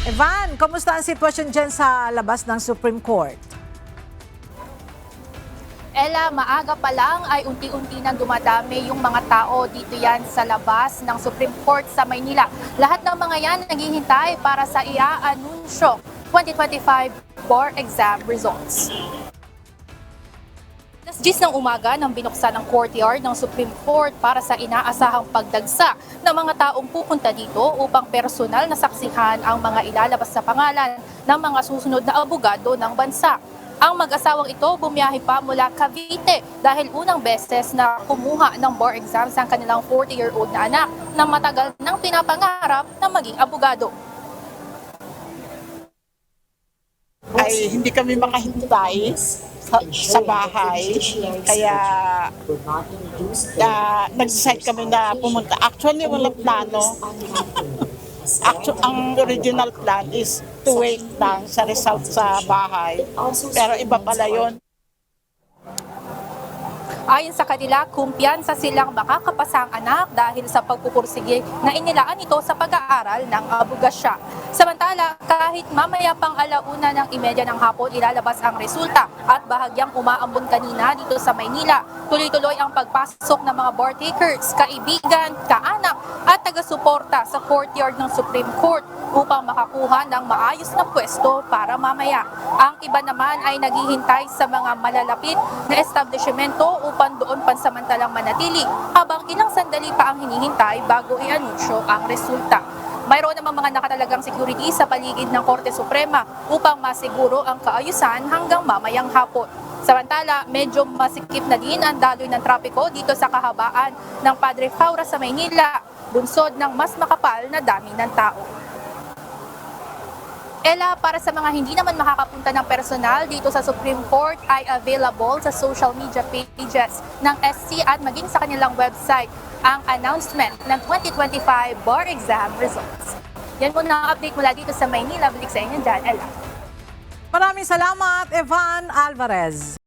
Evan, kamusta ang sitwasyon dyan sa labas ng Supreme Court? Ella, maaga pa lang ay unti-unti nang dumadami yung mga tao dito yan sa labas ng Supreme Court sa Maynila. Lahat ng mga yan naghihintay para sa ia-anunsyo 2025 board exam results. Alas 10 ng umaga nang binuksan ang courtyard ng Supreme Court para sa inaasahang pagdagsa ng mga taong pupunta dito upang personal na saksihan ang mga ilalabas sa pangalan ng mga susunod na abogado ng bansa. Ang mag-asawang ito bumiyahe pa mula Cavite dahil unang beses na kumuha ng bar exams ang kanilang 40-year-old na anak na matagal nang pinapangarap na maging abogado. Ay hindi kami makahintay sa bahay, kaya nag-decide kami na pumunta. Actually, walang plano. Ang original plan is to wait lang sa result sa bahay, pero iba pala yun. Ayon sa kanila, kumpiyansa silang makakapasa ang anak dahil sa pagpupursige na inilaan ito sa pag-aaral ng abogasya. Samantala, kahit mamaya pang 1:30 ng hapon ilalabas ang resulta at bahagyang umaambon kanina dito sa Maynila, tuloy-tuloy ang pagpasok ng mga bar takers, kaibigan, kaanak at taga-suporta sa courtyard ng Supreme Court upang makakuha ng maayos na pwesto para mamaya. Ang iba naman ay naghihintay sa mga malalapit na establishmento upang doon pansamantalang manatili habang ilang sandali pa ang hinihintay bago i-anunsyo ang resulta. Mayroon namang mga nakatalagang security sa paligid ng Korte Suprema upang masiguro ang kaayusan hanggang mamayang hapon. Samantala, medyo masikip na din ang daloy ng trapiko dito sa kahabaan ng Padre Faura sa Maynila, bunsod ng mas makapal na dami ng tao. Ella, para sa mga hindi naman makakapunta ng personal dito sa Supreme Court ay available sa social media pages ng SC at maging sa kanilang website ang announcement ng 2025 bar exam results. Yan muna ang update mula dito sa Maynila. Balik sa inyo dyan, Ella. Maraming salamat, Evan Alvarez.